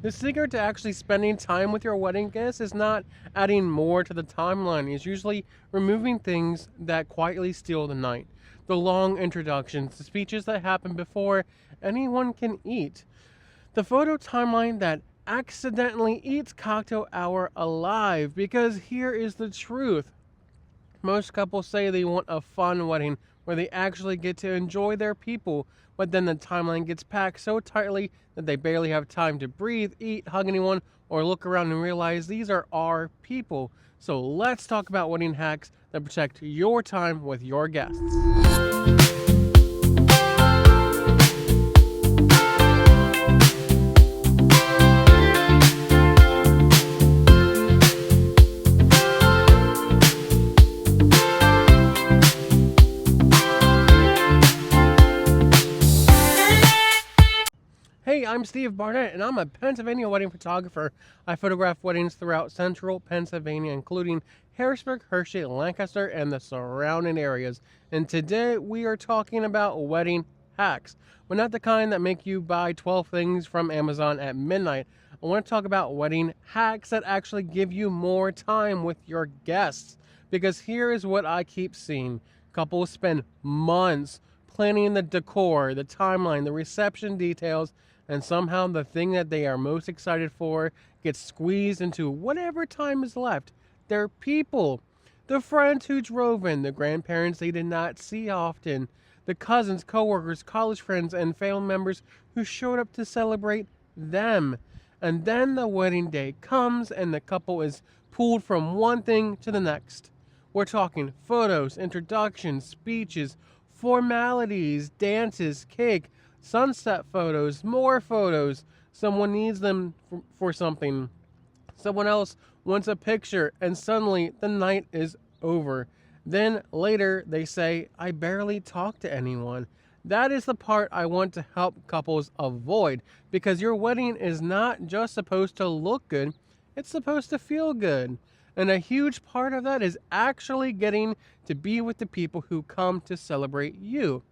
The secret to actually spending time with your wedding guests is not adding more to the timeline, it's usually removing things that quietly steal the night. The long introductions, the speeches that happen before anyone can eat, the photo timeline that accidentally eats cocktail hour alive. Because here is the truth: most couples say they want a fun wedding where they actually get to enjoy their people, but then the timeline gets packed so tightly that they barely have time to breathe, eat, hug anyone, or look around and realize these are our people. So let's talk about wedding hacks that protect your time with your guests. Hey, I'm Steve Barnett, and I'm a Pennsylvania wedding photographer. I photograph weddings throughout central Pennsylvania, including Harrisburg, Hershey, Lancaster, and the surrounding areas. And today we are talking about wedding hacks, but not the kind that make you buy 12 things from Amazon at midnight. I want to talk about wedding hacks that actually give you more time with your guests. Because here is what I keep seeing: couples spend months planning the decor, the timeline, the reception details, and somehow the thing that they are most excited for gets squeezed into whatever time is left. Their people, the friends who drove in, the grandparents they did not see often, the cousins, coworkers, college friends, and family members who showed up to celebrate them. And then the wedding day comes and the couple is pulled from one thing to the next. We're talking photos, introductions, speeches, formalities, dances, cake, sunset photos, more photos. Someone needs them for something. Someone else wants a picture, and suddenly the night is over. Then later they say, I barely talked to anyone. That is the part I want to help couples avoid, because your wedding is not just supposed to look good, it's supposed to feel good. And a huge part of that is actually getting to be with the people who come to celebrate you.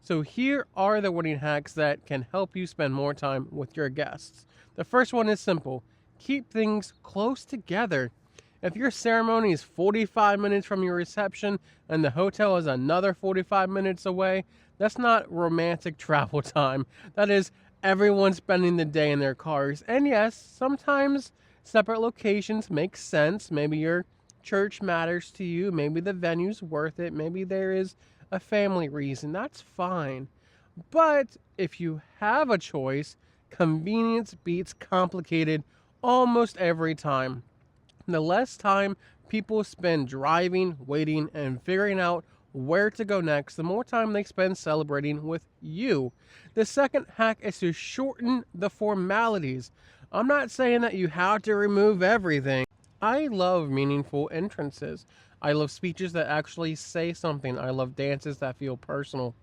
So here are the wedding hacks that can help you spend more time with your guests. The first one is simple: keep things close together. If your ceremony is 45 minutes from your reception and the hotel is another 45 minutes away, that's not romantic travel time. That is everyone spending the day in their cars. And yes, sometimes separate locations make sense. Maybe your church matters to you. Maybe the venue's worth it. Maybe there is a family reason. That's fine. But if you have a choice, convenience beats complicated almost every time. The less time people spend driving, waiting, and figuring out where to go next, the more time they spend celebrating with you. The second hack is to shorten the formalities. I'm not saying that you have to remove everything. I love meaningful entrances. I love speeches that actually say something. I love dances that feel personal.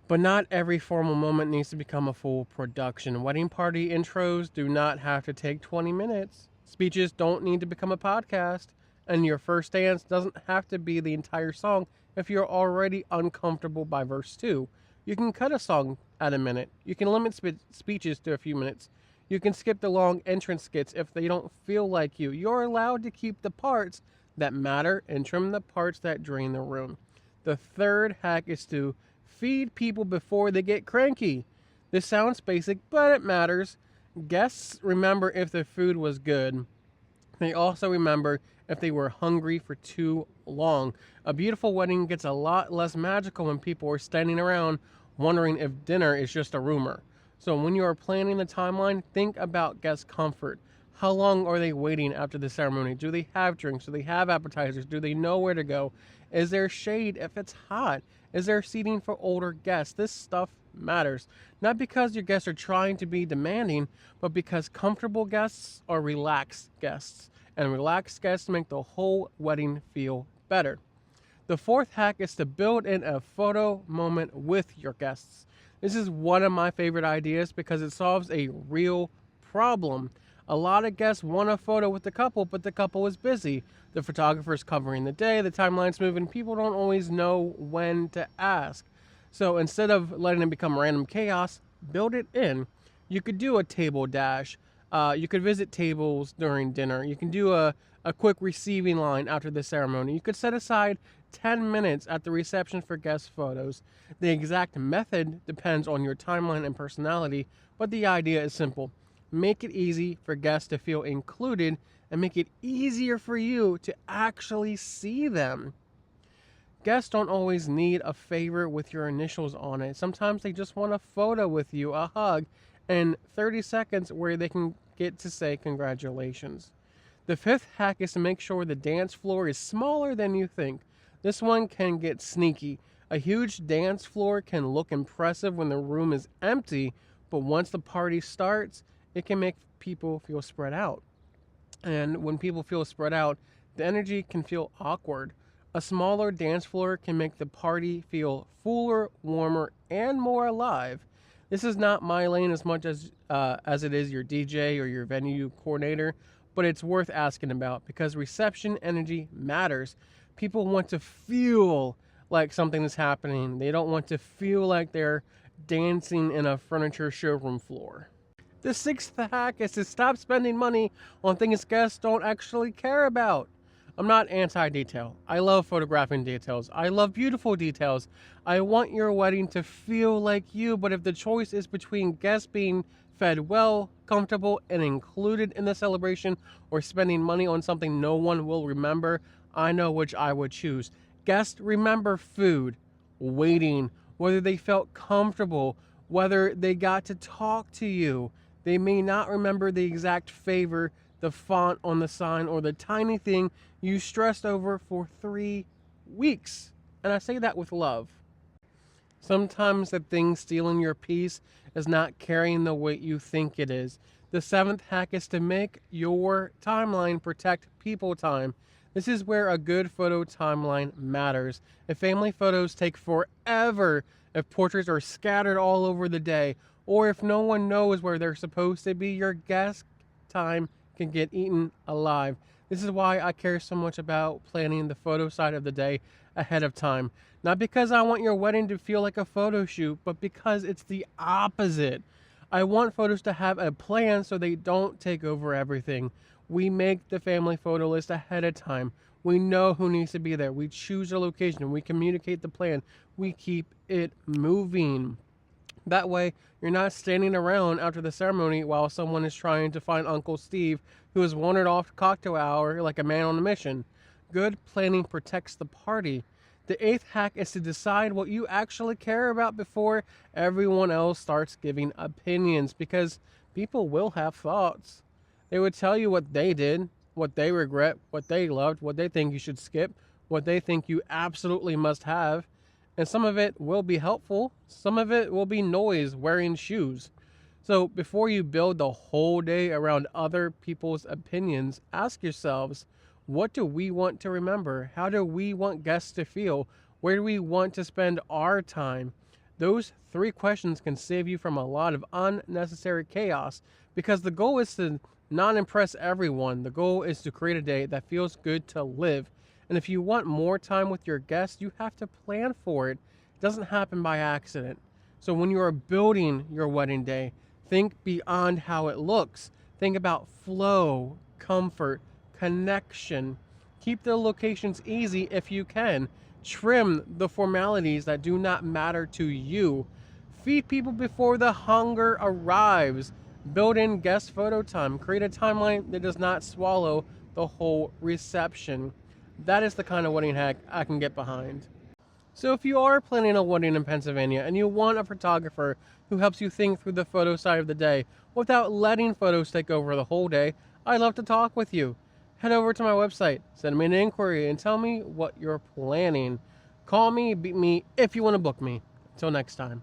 But not every formal moment needs to become a full production. Wedding party intros do not have to take 20 minutes. Speeches don't need to become a podcast. And your first dance doesn't have to be the entire song if you're already uncomfortable by verse 2. You can cut a song at a minute. You can limit speeches to a few minutes. You can skip the long entrance skits if they don't feel like you. You're allowed to keep the parts that matter and trim the parts that drain the room. The third hack is to feed people before they get cranky. This sounds basic, but it matters. Guests remember if the food was good. They also remember if they were hungry for too long. A beautiful wedding gets a lot less magical when people are standing around wondering if dinner is just a rumor. So when you are planning the timeline, think about guest comfort. How long are they waiting after the ceremony? Do they have drinks? Do they have appetizers? Do they know where to go? Is there shade if it's hot? Is there seating for older guests? This stuff matters. Not because your guests are trying to be demanding, but because comfortable guests are relaxed guests. And relaxed guests make the whole wedding feel better. The fourth hack is to build in a photo moment with your guests. This is one of my favorite ideas because it solves a real problem. A lot of guests want a photo with the couple, but the couple is busy. The photographer's covering the day, the timeline's moving, people don't always know when to ask. So instead of letting it become random chaos, build it in. You could do a table dash, You could visit tables during dinner. You can do a quick receiving line after the ceremony. You could set aside 10 minutes at the reception for guest photos. The exact method depends on your timeline and personality, but the idea is simple. Make it easy for guests to feel included and make it easier for you to actually see them. Guests don't always need a favor with your initials on it. Sometimes they just want a photo with you, a hug, and 30 seconds where they can get to say congratulations. The fifth hack is to make sure the dance floor is smaller than you think. This one can get sneaky. A huge dance floor can look impressive when the room is empty, but once the party starts, it can make people feel spread out. And when people feel spread out, the energy can feel awkward. A smaller dance floor can make the party feel fuller, warmer, and more alive. This is not my lane as much as it is your DJ or your venue coordinator, but it's worth asking about because reception energy matters. People want to feel like something is happening. They don't want to feel like they're dancing in a furniture showroom floor. The sixth hack is to stop spending money on things guests don't actually care about. I'm not anti-detail. I love photographing details. I love beautiful details. I want your wedding to feel like you, but if the choice is between guests being fed well, comfortable, and included in the celebration, or spending money on something no one will remember, I know which I would choose. Guests remember food, waiting, whether they felt comfortable, whether they got to talk to you. They may not remember the exact favor, the font on the sign, or the tiny thing you stressed over for 3 weeks. And I say that with love. Sometimes the thing stealing your peace is not carrying the weight you think it is. The seventh hack is to make your timeline protect people time. This is where a good photo timeline matters. If family photos take forever, if portraits are scattered all over the day, or if no one knows where they're supposed to be, your guest time can get eaten alive. This is why I care so much about planning the photo side of the day ahead of time. Not because I want your wedding to feel like a photo shoot, but because it's the opposite. I want photos to have a plan so they don't take over everything. We make the family photo list ahead of time. We know who needs to be there. We choose a location. We communicate the plan. We keep it moving. That way, you're not standing around after the ceremony while someone is trying to find Uncle Steve, who has wandered off to cocktail hour like a man on a mission. Good planning protects the party. The eighth hack is to decide what you actually care about before everyone else starts giving opinions, because people will have thoughts. They would tell you what they did, what they regret, what they loved, what they think you should skip, what they think you absolutely must have. And some of it will be helpful. Some of it will be noise wearing shoes. So before you build the whole day around other people's opinions, ask yourselves, what do we want to remember? How do we want guests to feel? Where do we want to spend our time? Those 3 questions can save you from a lot of unnecessary chaos, because the goal is to not impress everyone. The goal is to create a day that feels good to live. And if you want more time with your guests, you have to plan for it. It doesn't happen by accident. So when you are building your wedding day, think beyond how it looks. Think about flow, comfort, connection. Keep the locations easy if you can. Trim the formalities that do not matter to you. Feed people before the hunger arrives. Build in guest photo time. Create a timeline that does not swallow the whole reception. That is the kind of wedding hack I can get behind. So if you are planning a wedding in Pennsylvania and you want a photographer who helps you think through the photo side of the day without letting photos take over the whole day, I'd love to talk with you. Head over to my website, send me an inquiry, and tell me what you're planning. Call me, beat me if you want to book me. Until next time.